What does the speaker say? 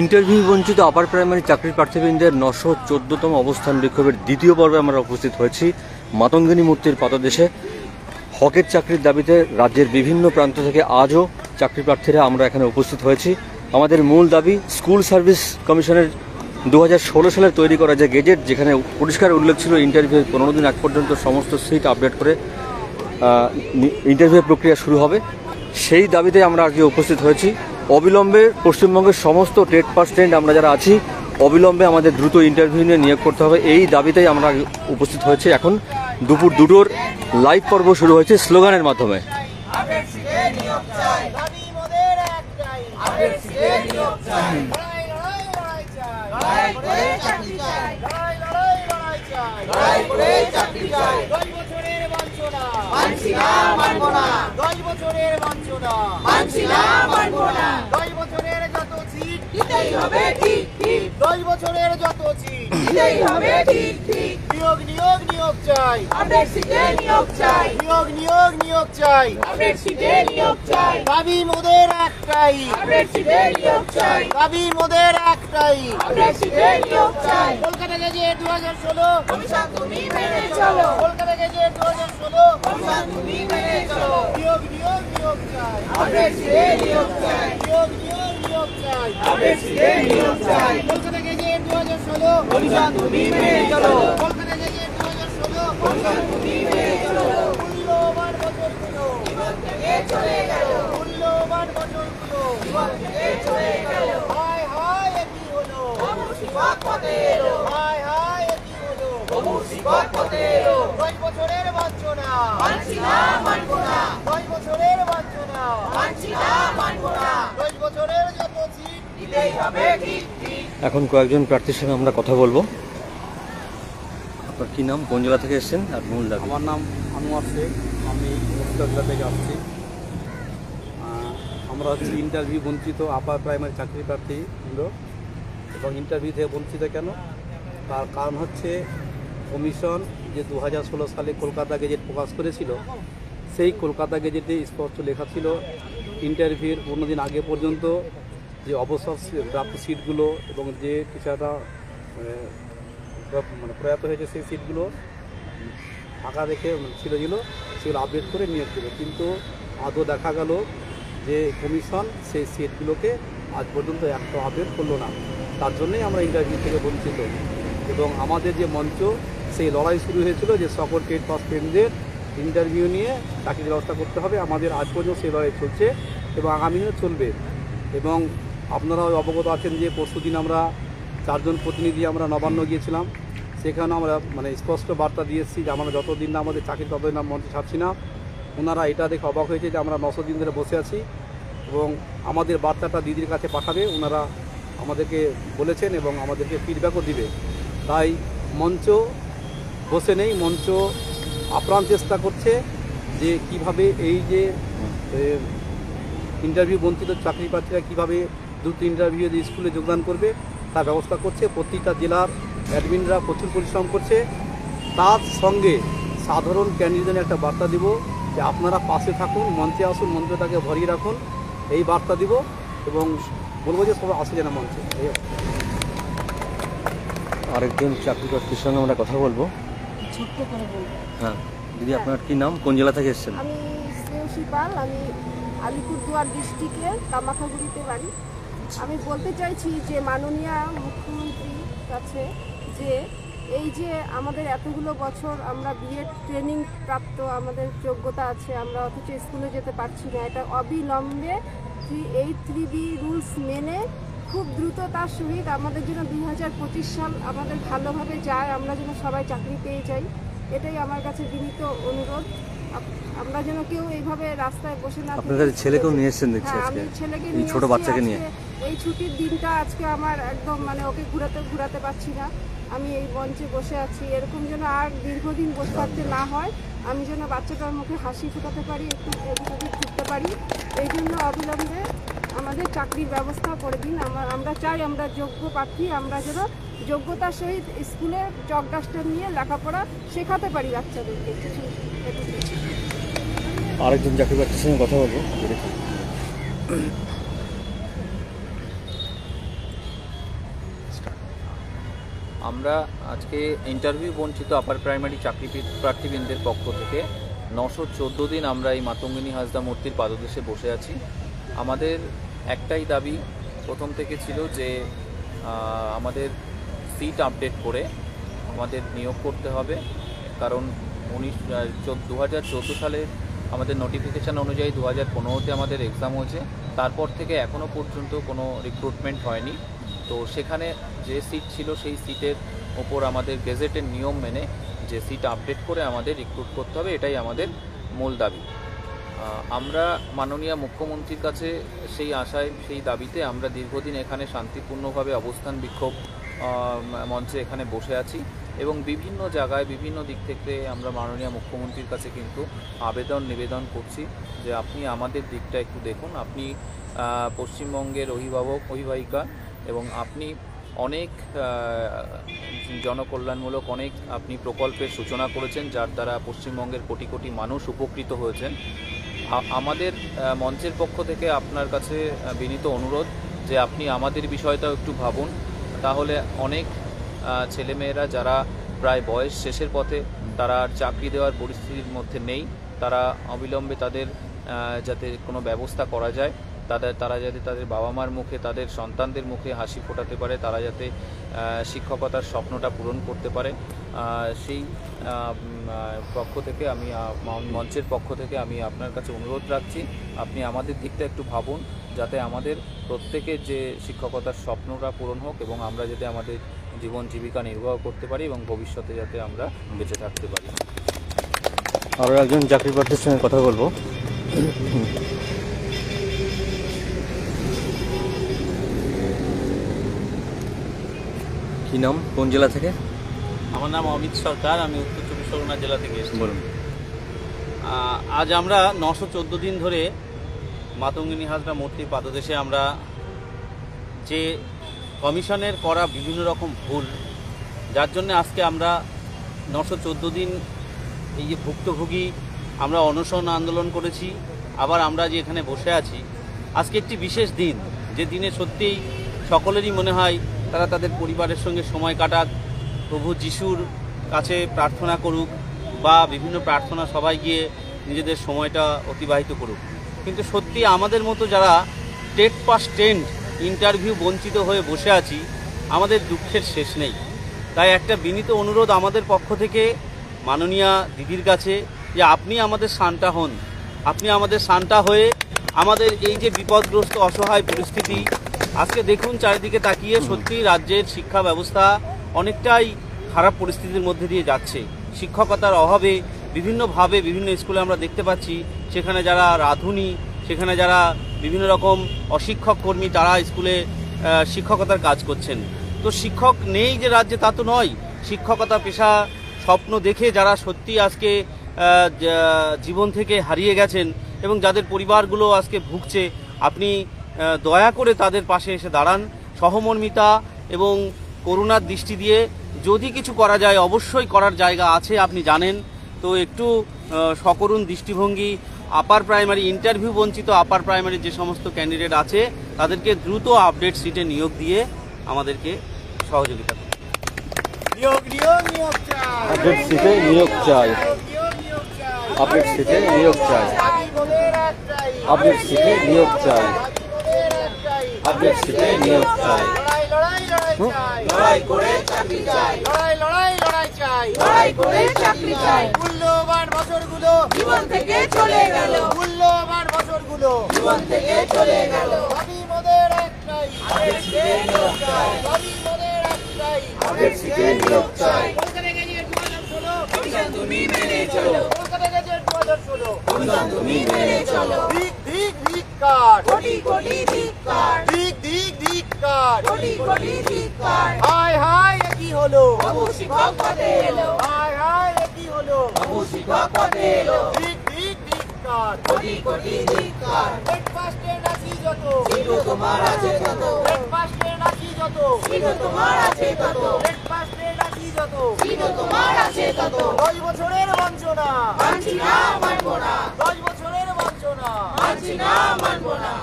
Interview বঞ্চিত upper primary চাকরির প্রার্থীবৃন্দের 914তম অবস্থান বিক্ষোভের দ্বিতীয় পর্বে আমরা উপস্থিত হয়েছি মাতঙ্গিনী মূর্তির পাদদেশে। হকের চাকরির দাবিতে রাজ্যের বিভিন্ন প্রান্ত থেকে আজও চাকরি প্রার্থীরা আমরা এখানে উপস্থিত হয়েছি। আমাদের মূল দাবি স্কুল সার্ভিস কমিশনের 2016 সালে তৈরি করা যে গেজেট, যেখানে পরিষ্কার উল্লেখ ছিল ইন্টারভিউ 15 দিন আগ পর্যন্ত সমস্ত সিট আপডেট করে ইন্টারভিউ প্রক্রিয়া শুরু হবে, সেই দাবিতে আমরা আজকে উপস্থিত হয়েছি। অবিলম্বে পশ্চিমবঙ্গের সমস্ত টেট পাস স্টুডেন্ট আমরা যারা আছি, অবিলম্বে আমাদের দ্রুত ইন্টারভিউ নিয়ে নিয়োগ করতে হবে, এই দাবিতেই আমরা উপস্থিত হয়েছি। এখন দুপুর 2টোর লাইভ পর্ব শুরু হয়েছে স্লোগানের মাধ্যমে। দাবি মোদের একটাই, দাবি মোদের একটাই। কলকাতা গেজেট 2016, কলকাতা গেজেট 2016, নিয়োগ নিয়োগ নিয়োগ চাই, নিয়োগ নিয়োগ নিয়োগ চাই। কলকাতা গেজেট 2016, কলকাতা গেজেট 2016, মূল্যবান বছরগুলো মূল্যবান বছরগুলো হায় হায় একই হলো, হায় হায় একই হলো। 10 বছরের বাঞ্ছনা, 10 বছরের বাঞ্ছনা, 10 বছরের যত সিট এখন কয়েকজন প্রার্থীর সঙ্গে আমরা কথা বলবো। আপনার কি নাম, কোন জেলা থেকে এসেছেন আর মূল দাবি? আমার নাম আনোয়ার শেখ, আমি মুর্শিদাবাদ থেকে আসছি। আমরা হচ্ছে ইন্টারভিউ বঞ্চিত আপার প্রাইমারি চাকরি প্রার্থী এবং ইন্টারভিউ থেকে বঞ্চিত কেন, তার কারণ হচ্ছে কমিশন যে 2016 সালে কলকাতা গেজেট প্রকাশ করেছিল, সেই কলকাতা গেজেটে স্পষ্ট লেখা ছিল ইন্টারভিউর 15 দিন আগে পর্যন্ত যে অবসর প্রাপ্ত সিটগুলো এবং যে টিচাররা প্রয়াত হয়েছে সেই সিটগুলো ফাঁকা রেখে সেগুলো আপডেট করে নিয়োগ দেবে। কিন্তু আদৌ দেখা গেল যে কমিশন সেই সিটগুলোকে আজ পর্যন্ত একটা আপডেট করলো না। তার জন্যই আমরা ইন্টারভিউ থেকে বঞ্চিত এবং আমাদের যে মঞ্চ, সেই লড়াই শুরু হয়েছিল যে সকল টেট পাস স্টুডেন্টদের ইন্টারভিউ নিয়ে চাকরির ব্যবস্থা করতে হবে। আমাদের আজ পর্যন্ত সেই লড়াই চলছে এবং আগামী দিনে চলবে। এবং আপনারা অবগত আছেন যে পরশুদিন আমরা 4 জন প্রতিনিধি আমরা নবান্ন গিয়েছিলাম, সেখানে আমরা স্পষ্ট বার্তা দিয়েছি যে আমরা যতদিন না আমাদের চাকরি ততদিন না মঞ্চে ছাড়ছি না। ওনারা এটা দেখে অবাক হয়েছে যে আমরা 900 দিন ধরে বসে আছি এবং আমাদের বার্তাটা দিদির কাছে পাঠাবে, ওনারা আমাদেরকে বলেছেন এবং আমাদেরকে ফিডব্যাকও দিবে। তাই মঞ্চ বসে নেই, মঞ্চ আপ্রাণ চেষ্টা করছে যে কিভাবে এই যে ইন্টারভিউ বঞ্চিত চাকরি প্রার্থীরা কীভাবে দ্রুত ইন্টারভিউ দিয়ে স্কুলে যোগদান করবে তার ব্যবস্থা করছে। প্রতিটা জেলার অ্যাডমিনরা প্রচুর পরিশ্রম করছে। তার সঙ্গে সাধারণ ক্যান্ডিডেটদের একটা বার্তা দিব যে আপনারা পাশে থাকুন, মঞ্চে আসুন, মঞ্চটাকে ভরিয়ে রাখুন, এই বার্তা দিব এবং বলবো যে সবাই আসে যেন মঞ্চে। আরেকজন চাকরি প্রার্থীর সঙ্গে আমরা কথা বলবো। ছোট্ট করে বলবো। হ্যাঁ দিদি, আপনার কি নাম, কোন জেলা থেকে এসেছেন? আমি শ্রেয়সী পাল, আমি আলিপুরদুয়ার ডিস্ট্রিক্টের কামাখাগুড়িতে বাড়ি। আমি বলতে চাইছি যে মাননীয় মুখ্যমন্ত্রীর কাছে যে এই যে আমাদের এতগুলো বছর আমরা বিএড ট্রেনিং প্রাপ্ত, আমাদের যোগ্যতা আছে, আমরা অথচ স্কুলে যেতে পারছি না, এটা অবিলম্বে 3B রুলস মেনে খুব দ্রুততার সহিত আমাদের জন্য 2025 সাল আমাদের ভালোভাবে যায়, আমরা যেন সবাই চাকরি পেয়ে যাই, এটাই আমার কাছে বিনীত অনুরোধ। আমরা যেন কেউ এইভাবে রাস্তায় বসে না। আপনার কাছে ছেলেকেও নিয়ে এসেছেন দেখছি আজকে? আমি ছেলেকে এই ছোট বাচ্চাকে নিয়ে এই ছুটির দিনটা আজকে আমার একদম ওকে ঘুরাতে পারছি না, আমি এই মঞ্চে বসে আছি। এরকম যেন আর দীর্ঘদিন বসে থাকতে না হয়, আমি যেন বাচ্চাটার মুখে হাসি ফোটাতে পারি, একটু এদিকে ঘুরতে পারি, এই জন্য অবিলম্বে আমাদের চাকরির ব্যবস্থা করে দিন। আমরা চাই আমরা যোগ্য প্রার্থী, আমরা যেন যোগ্যতার সহিত স্কুলে চক ডাস্টার নিয়ে লেখাপড়া শেখাতে পারি বাচ্চাদেরকে। আরেকজন চাকরি প্রার্থীর সঙ্গে কথা বলবো। আমরা আজকে ইন্টারভিউ বঞ্চিত আপার প্রাইমারি চাকরি প্রার্থীবৃন্দের পক্ষ থেকে 914 দিন আমরা এই মাতঙ্গিনী হাসদা মূর্তির পাদদেশে বসে আছি। আমাদের একটাই দাবি প্রথম থেকে ছিল যে আমাদের সিট আপডেট করে আমাদের নিয়োগ করতে হবে, কারণ 2014 সালের আমাদের নোটিফিকেশান অনুযায়ী 2015তে আমাদের এক্সাম হয়েছে, তারপর থেকে এখনও পর্যন্ত কোনো রিক্রুটমেন্ট হয়নি। তো সেখানে যে সিট ছিল সেই সিটের ওপর আমাদের গেজেটের নিয়ম মেনে যে সিট আপডেট করে আমাদের রিক্রুট করতে হবে, এটাই আমাদের মূল দাবি। আমরা মাননীয় মুখ্যমন্ত্রীর কাছে সেই আশায়, সেই দাবিতে আমরা দীর্ঘদিন এখানে শান্তিপূর্ণভাবে অবস্থান বিক্ষোভ মঞ্চে এখানে বসে আছি এবং বিভিন্ন জায়গায় বিভিন্ন দিক থেকে আমরা মাননীয় মুখ্যমন্ত্রীর কাছে কিন্তু নিবেদন করছি যে আপনি আমাদের দিকটা একটু দেখুন। আপনি পশ্চিমবঙ্গের অভিভাবিকা এবং আপনি অনেক জনকল্যাণমূলক অনেক আপনি প্রকল্পের সূচনা করেছেন, যার দ্বারা পশ্চিমবঙ্গের কোটি কোটি মানুষ উপকৃত হয়েছেন। আমাদের মঞ্চের পক্ষ থেকে আপনার কাছে বিনীত অনুরোধ যে আপনি আমাদের বিষয়টাও একটু ভাবুন, তাহলে অনেক ছেলেমেয়েরা যারা প্রায় বয়স শেষের পথে, তারা আর চাকরি দেওয়ার পরিস্থিতির মধ্যে নেই, তারা অবিলম্বে তাদের যাতে কোনো ব্যবস্থা করা যায়, তারা যাতে তাদের বাবা মার মুখে, তাদের সন্তানদের মুখে হাসি ফোটাতে পারে, তারা যাতে শিক্ষকতার স্বপ্নটা পূরণ করতে পারে, সেই পক্ষ থেকে আমি মঞ্চের পক্ষ থেকে আমি আপনার কাছে অনুরোধ রাখছি আপনি আমাদের দিকটা একটু ভাবুন, যাতে আমাদের প্রত্যেকের যে শিক্ষকতার স্বপ্নটা পূরণ হোক এবং আমরা যাতে আমাদের জীবন জীবিকা নির্বাহ করতে পারি এবং ভবিষ্যতে যাতে আমরা বেঁচে থাকতে পারি। আরও একজন চাকরি প্রার্থীর সঙ্গে কথা বলবো। কি নাম, কোন জেলা থেকে? আমার নাম অমিত সরকার, আমি উত্তর চব্বিশ পরগনা জেলা থেকে এসেছি। বলুন। আজ আমরা 914 দিন ধরে মাতঙ্গিনী হাসদা মূর্তির পাদদেশে আমরা যে কমিশনের করা বিভিন্ন রকম ভুল, যার জন্য আজকে আমরা 914 দিন এই যে ভুক্তভোগী আমরা অনশন আন্দোলন করেছি, আবার আমরা যে এখানে বসে আছি, আজকে একটি বিশেষ দিন, যে দিনে সত্যিই সকলেরই মনে হয় তারা তাদের পরিবারের সঙ্গে সময় কাটাক, প্রভু যিশুর কাছে প্রার্থনা করুক বা বিভিন্ন প্রার্থনা সবাই গিয়ে নিজেদের সময়টা অতিবাহিত করুক। কিন্তু সত্যি আমাদের মতো যারা টেট পাস টেন্ট ইন্টারভিউ বঞ্চিত হয়ে বসে আছি, আমাদের দুঃখের শেষ নেই। তাই একটা বিনীত অনুরোধ আমাদের পক্ষ থেকে মাননীয়া দিদির কাছে যে আপনি আমাদের সান্টা হন, আপনি আমাদের সান্টা হয়ে আমাদের এই যে বিপদগ্রস্ত অসহায় পরিস্থিতি, আজকে দেখুন চারিদিকে তাকিয়ে সত্যি রাজ্যের শিক্ষা ব্যবস্থা অনেকটাই খারাপ পরিস্থিতির মধ্যে দিয়ে যাচ্ছে। শিক্ষকতার অভাবে বিভিন্নভাবে বিভিন্ন স্কুলে আমরা দেখতে পাচ্ছি, সেখানে যারা রাঁধুনি, সেখানে যারা বিভিন্ন রকম অশিক্ষক কর্মী, তারা স্কুলে শিক্ষকতার কাজ করছেন। তো শিক্ষক নেই যে রাজ্যে, তা তো নয়। শিক্ষকতা পেশা স্বপ্ন দেখে যারা সত্যি আজকে জীবন থেকে হারিয়ে গেছেন এবং যাদের পরিবারগুলো আজকে ভুগছে, আপনি দয়া করে তাদের পাশে এসে দাঁড়ান, সহমর্মিতা এবং করুণার দৃষ্টি দিয়ে যদি কিছু করা যায়, অবশ্যই করার জায়গা আছে, আপনি জানেন। তো একটু সকরুণ দৃষ্টিভঙ্গি, আপার প্রাইমারি ইন্টারভিউ বঞ্চিত আপার প্রাইমারি যে সমস্ত ক্যান্ডিডেট আছে তাদেরকে দ্রুত আপডেট সিটে নিয়োগ দিয়ে আমাদেরকে সহযোগিতা করুন। আপডেট সিটে নিয়োগ চাই, আপডেট সিটে নিয়োগ চাই, আপডেট সিটে নিয়োগ চাই, আপডেট সিটে নিয়োগ চাই। লড়াই করে চাকরি চাই, লড়াই চাই, লড়াই করে চাকরি চাই। মূল্যবান বছরগুলো জীবন থেকে চলে গেল, মূল্যবান বছরগুলো জীবন থেকে চলে গেল। দাবি মোদের একটাই, আপডেট সিটে নিয়োগ চাই, দাবি মোদের একটাই, আপডেট সিটে নিয়োগ চাই। কলকাতা গেজেট 2016 কমিশন তুমি মেনে চলো, কলকাতা গেজেট 2016 কমিশন তুমি মেনে চলো। ধিক ধিক ধিক্কার, কোটি কোটি ধিক্কার, ধিক ধিক ধিক্কার, কোটি কোটি ধিক্কার। হায় হায় এ কি হলো, বাবু শিক্ষক পদে এলো, হায় হায় এ কি হলো, বাবু শিক্ষক পদে এলো। ধিক ধিক ধিক্কার, কোটি কোটি ধিক্কার। টেট পাস টেন্ট আছি যত, সিটও তোমার আছে তত, টেট পাস টেন্ট আছি যত, সিটও তোমার আছে তত, টেট পাস টেন্ট আছি যত, সিটও তোমার আছে তত। 10 বছরের বঞ্চনা মানছি না, মানবো না, 10 বছরের বঞ্চনা মানছি না, মানবো না।